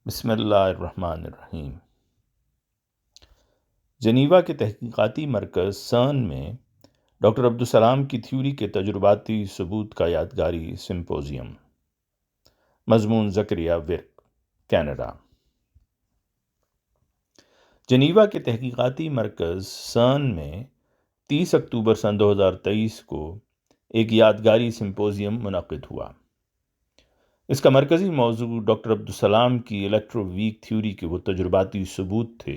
بسم اللہ الرحمن الرحیم۔ جنیوا کے تحقیقاتی مرکز سرن میں ڈاکٹر عبدالسلام کی تھیوری کے تجرباتی ثبوت کا یادگاری سمپوزیم۔ مضمون زکریا ورک، کینیڈا۔ جنیوا کے تحقیقاتی مرکز سرن میں 30 اکتوبر سن 2023 کو ایک یادگاری سمپوزیم منعقد ہوا۔ اس کا مرکزی موضوع ڈاکٹر عبدالسلام کی الیکٹرو ویک تھیوری کے وہ تجرباتی ثبوت تھے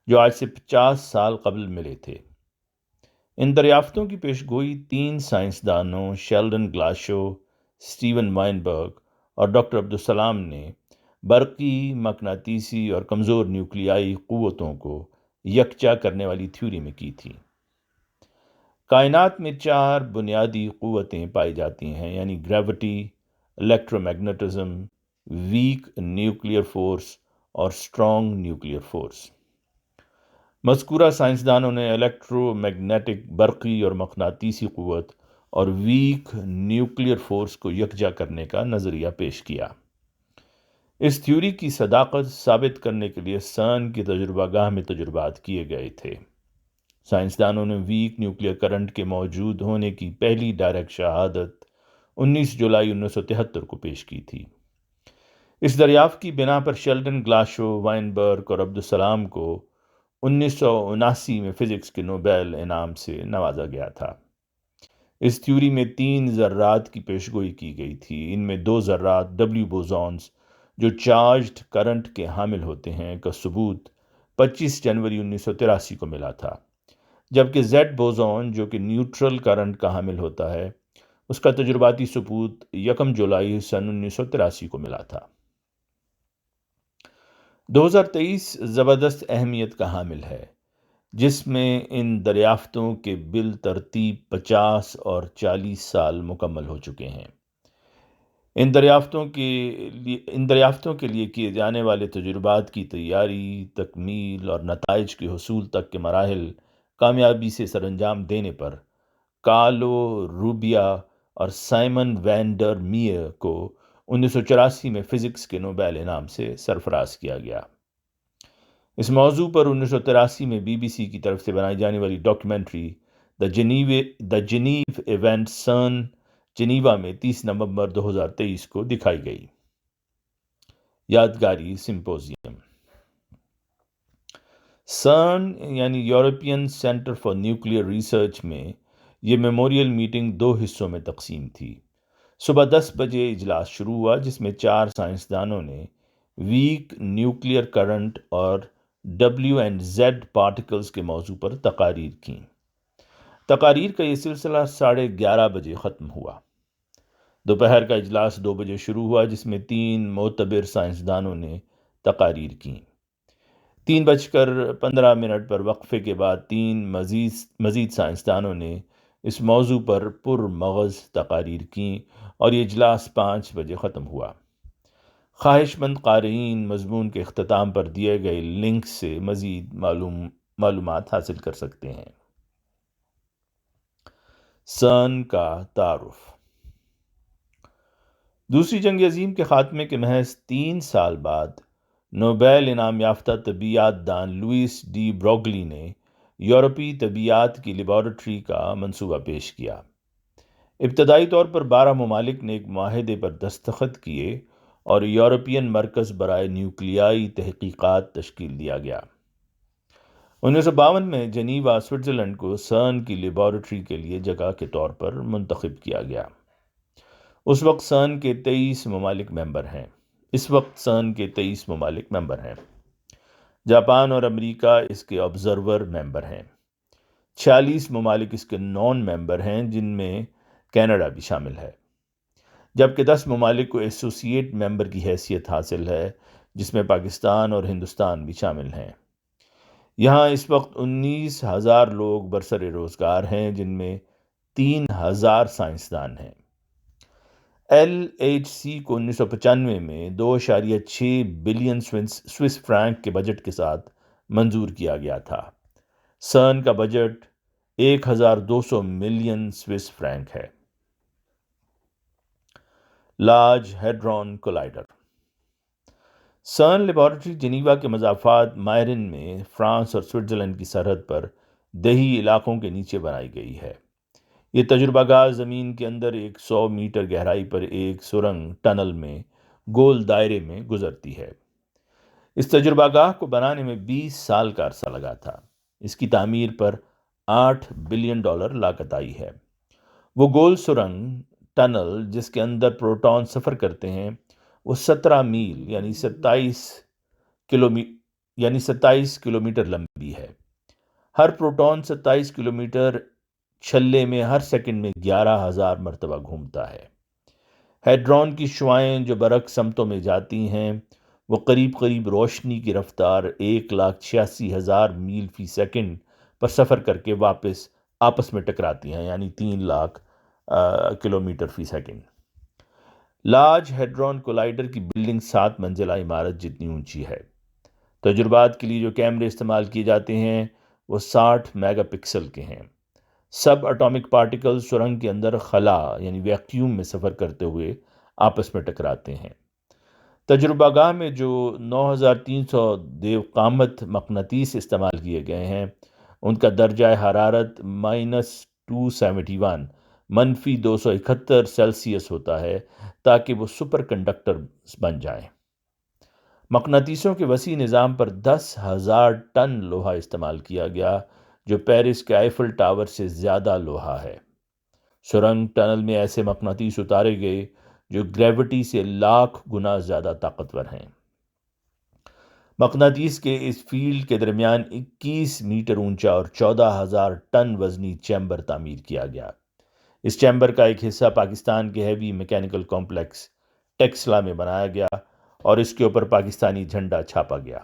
جو آج سے 50 سال قبل ملے تھے۔ ان دریافتوں کی پیشگوئی 3 سائنسدانوں شیلڈن گلاشو، اسٹیون وائنبرگ اور ڈاکٹر عبدالسلام نے برقی، مقناطیسی اور کمزور نیوکلیائی قوتوں کو یکجا کرنے والی تھیوری میں کی تھی۔ کائنات میں 4 بنیادی قوتیں پائی جاتی ہیں، یعنی gravity, electromagnetism, weak nuclear force اور اسٹرانگ نیوکلیئر فورس۔ مذکورہ سائنسدانوں نے الیکٹرو میگنیٹک برقی اور مقناطیسی قوت اور ویک نیوکلیئر فورس کو یکجا کرنے کا نظریہ پیش کیا۔ اس تھیوری کی صداقت ثابت کرنے کے لیے سرن کی تجربہ گاہ میں تجربات کیے گئے تھے۔ سائنسدانوں نے ویک نیوکلیئر کرنٹ کے موجود ہونے کی پہلی ڈائریکٹ شہادت 19 جولائی 1973 کو پیش کی تھی۔ اس دریافت کی بنا پر شیلڈن گلاشو، وائنبرگ اور عبدالسلام کو 1979 میں فزکس کے نوبیل انعام سے نوازا گیا تھا۔ اس تھیوری میں 3 ذرات کی پیشگوئی کی گئی تھی۔ ان میں 2 ذرات ڈبلیو بوزونز جو چارجڈ کرنٹ کے حامل ہوتے ہیں کا ثبوت 25 جنوری 1983 کو ملا تھا، جبکہ زیڈ بوزون جو کہ نیوٹرل کرنٹ کا حامل ہوتا ہے اس کا تجرباتی ثبوت 1 جولائی سن 1983 کو ملا تھا۔ 2023 زبردست اہمیت کا حامل ہے، جس میں ان دریافتوں کے بالترتیب 50 اور 40 سال مکمل ہو چکے ہیں۔ ان دریافتوں کے لیے کیے جانے والے تجربات کی تیاری، تکمیل اور نتائج کے حصول تک کے مراحل کامیابی سے سر انجام دینے پر کارلو روبیا اور سائمن وین ڈر میئر کو 1984 میں فزکس کے نوبیل انعام سے سرفراز کیا گیا۔ اس موضوع پر 1983 میں بی بی سی کی طرف سے بنائی جانے والی ڈاکیومنٹری دا جنیو ایونٹ سرن جنیوا میں 30 نومبر 2023 کو دکھائی گئی۔ یادگاری سمپوزیم۔ سرن یعنی European centre for nuclear research میں یہ میموریل میٹنگ 2 حصوں میں تقسیم تھی۔ صبح 10 بجے اجلاس شروع ہوا، جس میں 4 سائنسدانوں نے ویک نیوکلیئر کرنٹ اور ڈبلیو اینڈ زیڈ پارٹیکلز کے موضوع پر تقاریر کیں۔ تقاریر کا یہ سلسلہ 11:30 بجے ختم ہوا۔ دوپہر کا اجلاس 2 بجے شروع ہوا، جس میں 3 معتبر سائنسدانوں نے تقاریر کیں۔ 3:15 پر وقفے کے بعد 3 مزید سائنسدانوں نے اس موضوع پر پرمغز تقاریر کیں اور یہ اجلاس 5 بجے ختم ہوا۔ خواہش مند قارئین مضمون کے اختتام پر دیے گئے لنک سے مزید معلومات حاصل کر سکتے ہیں۔ سرن کا تعارف۔ دوسری جنگ عظیم کے خاتمے کے محض 3 سال بعد نوبیل انعام یافتہ طبیعیات دان لوئس ڈی بروگلی نے یورپی طبیعیات کی لیبارٹری کا منصوبہ پیش کیا۔ ابتدائی طور پر 12 ممالک نے ایک معاہدے پر دستخط کیے اور یورپین مرکز برائے نیوکلیائی تحقیقات تشکیل دیا گیا۔ 1952 میں جنیوا، سوئٹزرلینڈ کو سرن کی لیبارٹری کے لیے جگہ کے طور پر منتخب کیا گیا۔ اس وقت سرن کے 23 ممالک ممبر ہیں۔ جاپان اور امریکہ اس کے آبزرور ممبر ہیں۔ 46 ممالک اس کے نان ممبر ہیں، جن میں کینیڈا بھی شامل ہے، جبکہ 10 ممالک کو ایسوسیٹ ممبر کی حیثیت حاصل ہے، جس میں پاکستان اور ہندوستان بھی شامل ہیں۔ یہاں اس وقت 19,000 لوگ برسر روزگار ہیں، جن میں 3,000 سائنسدان ہیں۔ LHC کو 1995 میں 2.6 بلین سوئس فرینک کے بجٹ کے ساتھ منظور کیا گیا تھا۔ سرن کا بجٹ 1,200 ملین سوئس فرینک ہے۔ Large Hadron Collider. CERN laboratory Geneva کے مضافات مائرن میں فرانس اور سوئٹزرلینڈ کی سرحد پر دیہی علاقوں کے نیچے بنائی گئی ہے۔ یہ تجربہ گاہ زمین کے اندر 100 میٹر گہرائی پر ایک سرنگ ٹنل میں گول دائرے میں گزرتی ہے۔ اس تجربہ گاہ کو بنانے میں 20 سال کا عرصہ لگا تھا۔ اس کی تعمیر پر $8 بلین لاگت آئی ہے۔ وہ گول سرنگ ٹنل جس کے اندر پروٹون سفر کرتے ہیں وہ 17 میل یعنی 27 کلومیٹر لمبی ہے۔ ہر پروٹون 27 کلومیٹر چھلے میں ہر سیکنڈ میں 11,000 مرتبہ گھومتا ہے۔ ہیڈرون کی شعاعیں جو برعکس سمتوں میں جاتی ہیں وہ قریب روشنی کی رفتار 1,86,000 میل فی سیکنڈ پر سفر کر کے واپس آپس میں ٹکراتی ہیں، یعنی 3 لاکھ کلومیٹر فی سیکنڈ۔ لارج ہیڈرون کولائیڈر کی بلڈنگ 7 منزلہ عمارت جتنی اونچی ہے۔ تجربات کے لیے جو کیمرے استعمال کیے جاتے ہیں وہ 60 میگا پکسل کے ہیں۔ سب اٹامک پارٹیکل سرنگ کے اندر خلا یعنی ویکیوم میں سفر کرتے ہوئے آپس میں ٹکراتے ہیں۔ تجربہ گاہ میں جو 9300 دیو قامت مقناطیس استعمال کیے گئے ہیں ان کا درجہ حرارت -271 -271 سیلسیس ہوتا ہے تاکہ وہ سپر کنڈکٹر بن جائیں۔ مقناطیسوں کے وسیع نظام پر 10,000 ٹن لوہا استعمال کیا گیا جو پیرس کے آئیفل ٹاور سے زیادہ لوہا ہے۔ سرنگ ٹنل میں ایسے مقناطیس اتارے گئے جو گریوٹی سے 1,00,000 گنا زیادہ طاقتور ہیں۔ مقناطیس کے اس فیلڈ کے درمیان 21 میٹر اونچا اور 14,000 ٹن وزنی چیمبر تعمیر کیا گیا۔ اس چیمبر کا ایک حصہ پاکستان کے ہیوی میکینیکل کمپلیکس ٹیکسلا میں بنایا گیا اور اس کے اوپر پاکستانی جھنڈا چھاپا گیا۔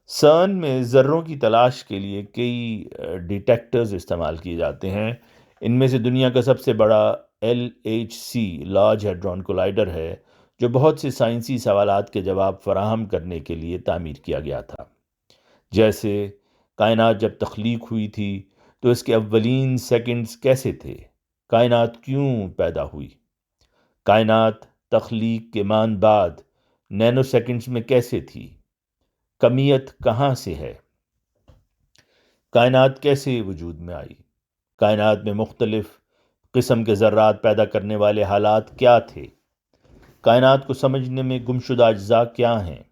سرن میں ذروں کی تلاش کے لیے کئی ڈیٹیکٹرز استعمال کیے جاتے ہیں۔ ان میں سے دنیا کا سب سے بڑا LHC لارج ہیڈرون کولائیڈر ہے جو بہت سے سائنسی سوالات کے جواب فراہم کرنے کے لیے تعمیر کیا گیا تھا، جیسے کائنات جب تخلیق ہوئی تھی تو اس کے اولین سیکنڈز کیسے تھے، کائنات کیوں پیدا ہوئی، کائنات تخلیق کے مان بعد نینو سیکنڈز میں کیسے تھی، کمیت کہاں سے ہے، کائنات کیسے وجود میں آئی، کائنات میں مختلف قسم کے ذرات پیدا کرنے والے حالات کیا تھے، کائنات کو سمجھنے میں گمشدہ اجزاء کیا ہیں،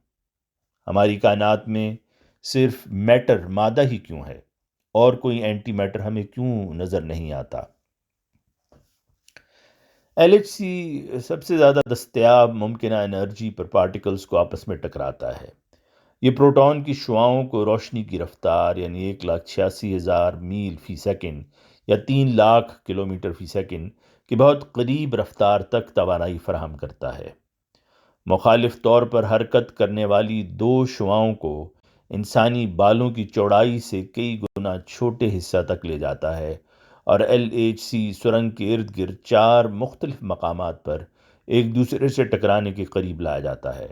ہماری کائنات میں صرف میٹر مادہ ہی کیوں ہے اور کوئی اینٹی میٹر ہمیں کیوں نظر نہیں آتا۔ LHC سب سے زیادہ دستیاب ممکنہ انرجی پر پارٹیکلز کو آپس میں ٹکراتا ہے۔ یہ پروٹون کی شعاؤں کو روشنی کی رفتار یعنی 1,86,000 میل فی سیکنڈ یا 3,00,000 کلومیٹر فی سیکنڈ کی بہت قریب رفتار تک توانائی فراہم کرتا ہے۔ مخالف طور پر حرکت کرنے والی 2 شعاؤں کو انسانی بالوں کی چوڑائی سے کئی گنا چھوٹے حصہ تک لے جاتا ہے اور LHC سرنگ کے ارد گرد 4 مختلف مقامات پر ایک دوسرے سے ٹکرانے کے قریب لایا جاتا ہے،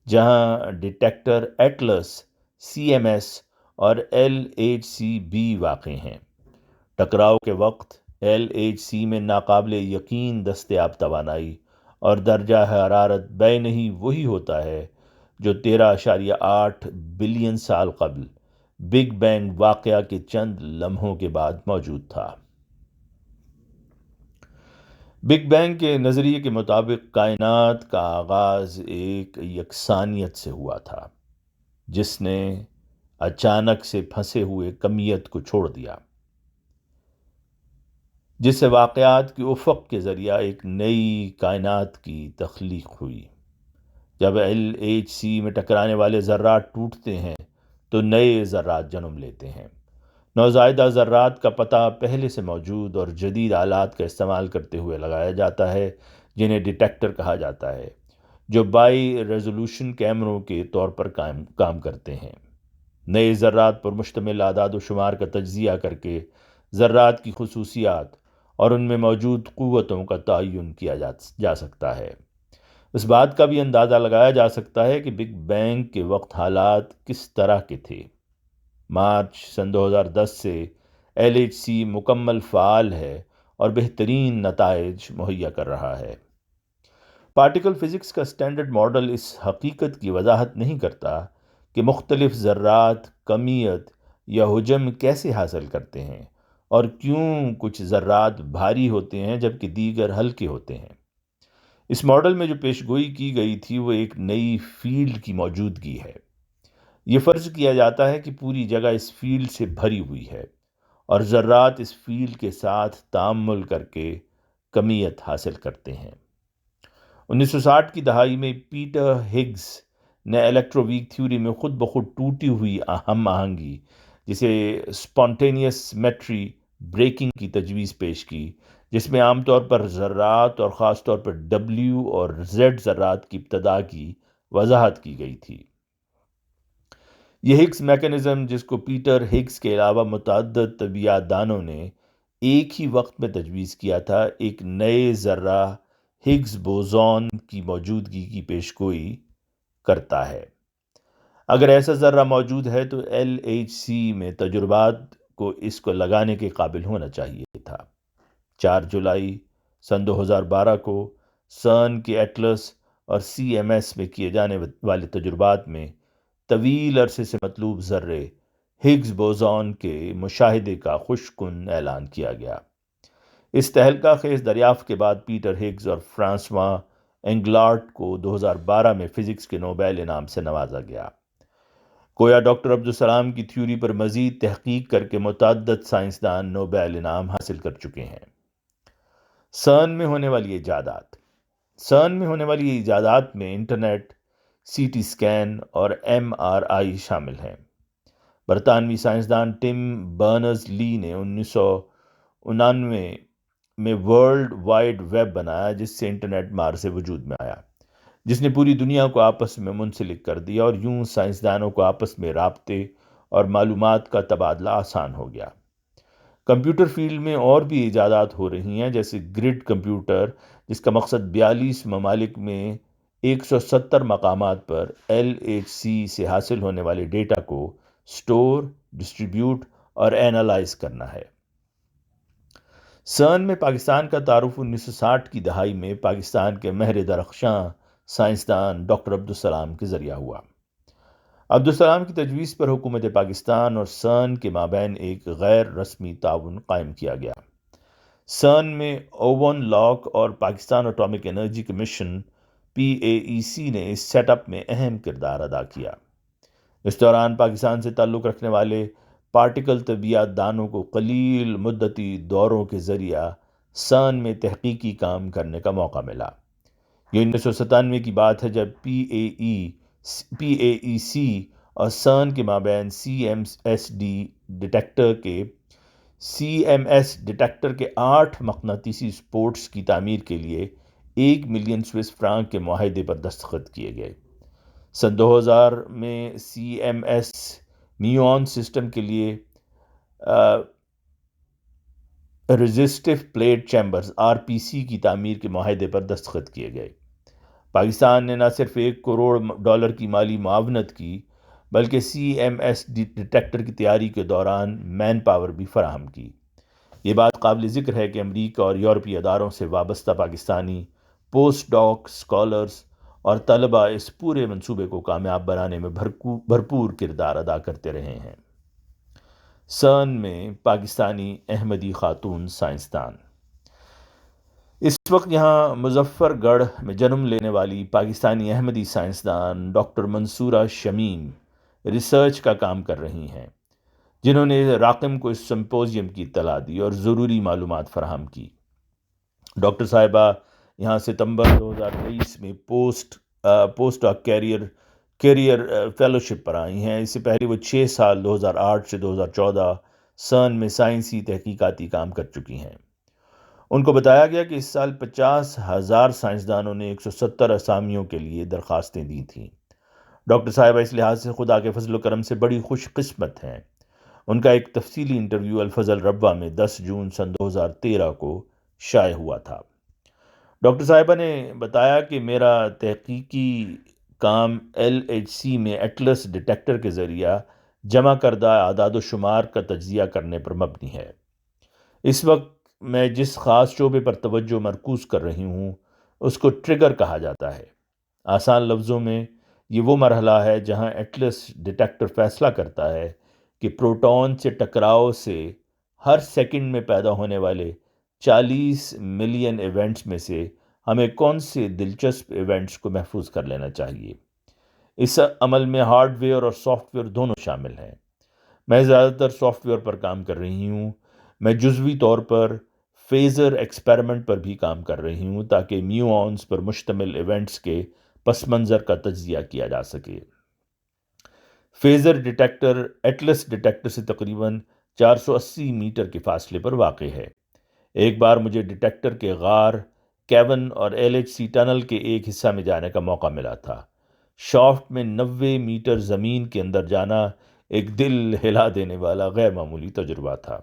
جہاں ڈیٹیکٹر ایٹلس، CMS اور LHC-B واقع ہیں۔ ٹکراؤ کے وقت LHC میں ناقابل یقین دستیاب توانائی اور درجہ حرارت بے نہیں وہی ہوتا ہے جو 13.8 بلین سال قبل بگ بینگ واقعہ کے چند لمحوں کے بعد موجود تھا۔ بگ بینگ کے نظریے کے مطابق کائنات کا آغاز ایک یکسانیت سے ہوا تھا جس نے اچانک سے پھنسے ہوئے کمیت کو چھوڑ دیا، جس سے واقعات کے افق کے ذریعہ ایک نئی کائنات کی تخلیق ہوئی۔ جب LHC میں ٹکرانے والے ذرات ٹوٹتے ہیں تو نئے ذرات جنم لیتے ہیں۔ نوزائیدہ ذرات کا پتہ پہلے سے موجود اور جدید آلات کا استعمال کرتے ہوئے لگایا جاتا ہے جنہیں ڈیٹیکٹر کہا جاتا ہے، جو بائی ریزولوشن کیمروں کے طور پر کام کرتے ہیں۔ نئے ذرات پر مشتمل اعداد و شمار کا تجزیہ کر کے ذرات کی خصوصیات اور ان میں موجود قوتوں کا تعین کیا جا سکتا ہے۔ اس بات کا بھی اندازہ لگایا جا سکتا ہے کہ بگ بینگ کے وقت حالات کس طرح کے تھے۔ مارچ سن 2010 سے LHC مکمل فعال ہے اور بہترین نتائج مہیا کر رہا ہے۔ پارٹیکل فزکس کا اسٹینڈرڈ ماڈل اس حقیقت کی وضاحت نہیں کرتا کہ مختلف ذرات کمیت یا حجم کیسے حاصل کرتے ہیں اور کیوں کچھ ذرات بھاری ہوتے ہیں جبکہ دیگر ہلکے ہوتے ہیں۔ اس ماڈل میں جو پیش گوئی کی گئی تھی وہ ایک نئی فیلڈ کی موجودگی ہے۔ یہ فرض کیا جاتا ہے کہ پوری جگہ اس فیلڈ سے بھری ہوئی ہے اور ذرات اس فیلڈ کے ساتھ تعامل کر کے کمیت حاصل کرتے ہیں۔ 1960 کی دہائی میں پیٹر ہگز نے الیکٹرو ویک تھیوری میں خود بخود ٹوٹی ہوئی ہم آہنگی جسے سپونٹینیس میٹری بریکنگ کی تجویز پیش کی، جس میں عام طور پر ذرات اور خاص طور پر ڈبلیو اور زیڈ ذرات کی ابتدا کی وضاحت کی گئی تھی۔ یہ ہگز میکانزم، جس کو پیٹر ہگز کے علاوہ متعدد طبیعیات دانوں نے ایک ہی وقت میں تجویز کیا تھا، ایک نئے ذرہ ہگز بوزون کی موجودگی کی پیشگوئی کرتا ہے۔ اگر ایسا ذرہ موجود ہے تو LHC میں تجربات کو اس کو لگانے کے قابل ہونا چاہیے تھا۔ 4 جولائی سن 2012 کو سرن کے ایٹلس اور CMS میں کیے جانے والے تجربات میں طویل عرصے سے مطلوب ذرے ہگز بوزون کے مشاہدے کا خوش کن اعلان کیا گیا۔ اس تہلکہ خیز دریافت کے بعد پیٹر ہگز اور فرانسواں انگلارٹ کو 2012 میں فزکس کے نوبیل انعام سے نوازا گیا۔ گویا ڈاکٹر عبدالسلام کی تھیوری پر مزید تحقیق کر کے متعدد سائنسدان نوبیل انعام حاصل کر چکے ہیں۔ سرن میں ہونے والی ایجادات میں انٹرنیٹ، CT اسکین اور MRI شامل ہیں۔ برطانوی سائنسدان ٹم برنرز لی نے 1999 میں ورلڈ وائڈ ویب بنایا، جس سے انٹرنیٹ مار سے وجود میں آیا، جس نے پوری دنیا کو آپس میں منسلک کر دیا اور یوں سائنسدانوں کو آپس میں رابطے اور معلومات کا تبادلہ آسان ہو گیا۔ کمپیوٹر فیلڈ میں اور بھی ایجادات ہو رہی ہیں، جیسے گرڈ کمپیوٹر، جس کا مقصد 42 ممالک میں 170 مقامات پر LHC سے حاصل ہونے والے ڈیٹا کو سٹور، ڈسٹریبیوٹ اور اینالائز کرنا ہے۔ سرن میں پاکستان کا تعارف 1960 کی دہائی میں پاکستان کے مہر درخشاں سائنسدان ڈاکٹر عبدالسلام کے ذریعہ ہوا۔ عبدالسلام کی تجویز پر حکومت پاکستان اور سرن کے مابین ایک غیر رسمی تعاون قائم کیا گیا۔ سرن میں اوون لاک اور Pakistan atomic energy commission PAEC نے اس سیٹ اپ میں اہم کردار ادا کیا۔ اس دوران پاکستان سے تعلق رکھنے والے پارٹیکل طبیعیات دانوں کو قلیل مدتی دوروں کے ذریعہ سرن میں تحقیقی کام کرنے کا موقع ملا۔ یہ 1997 کی بات ہے، جب PAEC اور سرن کے مابین CMS ڈیٹیکٹر کے 8 مقناطیسی سپورٹس کی تعمیر کے لیے 1 ملین سوئس فرانک کے معاہدے پر دستخط کیے گئے۔ سن 2000 میں CMS میون سسٹم کے لیے ریزسٹیو پلیٹ چیمبرز RPC کی تعمیر کے معاہدے پر دستخط کیے گئے۔ پاکستان نے نہ صرف $1 کروڑ کی مالی معاونت کی، بلکہ CMS ڈیٹیکٹر کی تیاری کے دوران مین پاور بھی فراہم کی۔ یہ بات قابل ذکر ہے کہ امریکہ اور یورپی اداروں سے وابستہ پاکستانی پوسٹ ڈاک اسکالرز اور طلباء اس پورے منصوبے کو کامیاب بنانے میں بھرپور کردار ادا کرتے رہے ہیں۔ سرن میں پاکستانی احمدی خاتون سائنسدان۔ اس وقت یہاں مظفر گڑھ میں جنم لینے والی پاکستانی احمدی سائنسدان ڈاکٹر منصورہ شمیم ریسرچ کا کام کر رہی ہیں، جنہوں نے راقم کو اس سمپوزیم کی اطلاع دی اور ضروری معلومات فراہم کی۔ ڈاکٹر صاحبہ یہاں ستمبر 2023 میں پوسٹ ڈاک کیریئر فیلوشپ پر آئی ہیں۔ اس سے پہلے وہ 6 سال 2008 سے 2014 سرن میں سائنسی تحقیقاتی کام کر چکی ہیں۔ ان کو بتایا گیا کہ اس سال 50,000 سائنسدانوں نے 170 اسامیوں کے لیے درخواستیں دی تھیں۔ ڈاکٹر صاحبہ اس لحاظ سے خدا کے فضل و کرم سے بڑی خوش قسمت ہیں۔ ان کا ایک تفصیلی انٹرویو الفضل ربوہ میں 10 جون سن 2013 کو شائع ہوا تھا۔ ڈاکٹر صاحبہ نے بتایا کہ میرا تحقیقی کام LHC میں ایٹلس ڈیٹیکٹر کے ذریعہ جمع کردہ اعداد و شمار کا تجزیہ کرنے پر مبنی ہے۔ اس وقت میں جس خاص شعبے پر توجہ مرکوز کر رہی ہوں اس کو ٹریگر کہا جاتا ہے۔ آسان لفظوں میں یہ وہ مرحلہ ہے جہاں ایٹلس ڈیٹیکٹر فیصلہ کرتا ہے کہ پروٹون سے ٹکراؤ سے ہر سیکنڈ میں پیدا ہونے والے 40 ملین ایونٹس میں سے ہمیں کون سے دلچسپ ایونٹس کو محفوظ کر لینا چاہیے۔ اس عمل میں ہارڈ ویئر اور سافٹ ویئر دونوں شامل ہیں۔ میں زیادہ تر سافٹ ویئر پر کام کر رہی ہوں۔ میں جزوی طور پر فیزر ایکسپیریمنٹ پر بھی کام کر رہی ہوں تاکہ میوآنز پر مشتمل ایونٹس کے پس منظر کا تجزیہ کیا جا سکے۔ فیزر ڈیٹیکٹر ایٹلس ڈیٹیکٹر سے تقریباً 480 میٹر کے فاصلے پر واقع ہے۔ ایک بار مجھے ڈیٹیکٹر کے غار کیون اور LHC ٹنل کے ایک حصہ میں جانے کا موقع ملا تھا۔ شافٹ میں 90 میٹر زمین کے اندر جانا ایک دل ہلا دینے والا غیر معمولی تجربہ تھا۔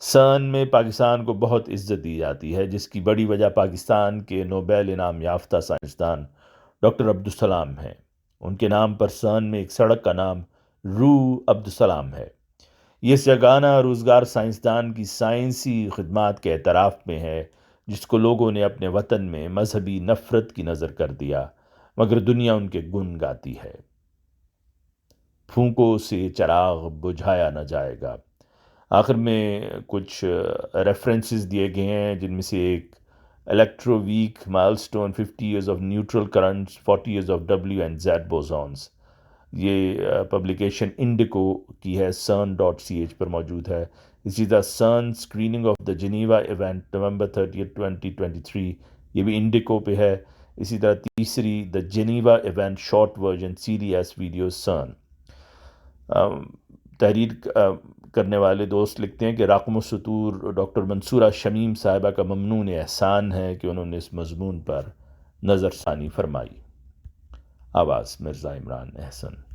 سن میں پاکستان کو بہت عزت دی جاتی ہے، جس کی بڑی وجہ پاکستان کے نوبیل انعام یافتہ سائنسدان ڈاکٹر عبدالسلام ہیں۔ ان کے نام پر سن میں ایک سڑک کا نام روح عبدالسلام ہے۔ یہ یگانہ روزگار سائنسدان کی سائنسی خدمات کے اعتراف میں ہے، جس کو لوگوں نے اپنے وطن میں مذہبی نفرت کی نظر کر دیا، مگر دنیا ان کے گن گاتی ہے۔ پھونکوں سے چراغ بجھایا نہ جائے گا۔ آخر میں کچھ ریفرنسز دیے گئے ہیں، جن میں سے ایک electroweak milestone 50 years of neutral currents 40 years of W and Z bosons. یہ پبلیکیشن انڈیکو کی ہے، CERN.ch پر موجود ہے۔ اسی طرح CERN screening of the Geneva event November 30 2023، یہ بھی انڈیکو پہ ہے۔ اسی طرح تیسری the Geneva event short version CDS video CERN۔ تحریر کرنے والے دوست لکھتے ہیں کہ راقم السطور ڈاکٹر منصورہ شمیم صاحبہ کا ممنون احسان ہے کہ انہوں نے اس مضمون پر نظر ثانی فرمائی۔ آواز مرزا عمران احسن۔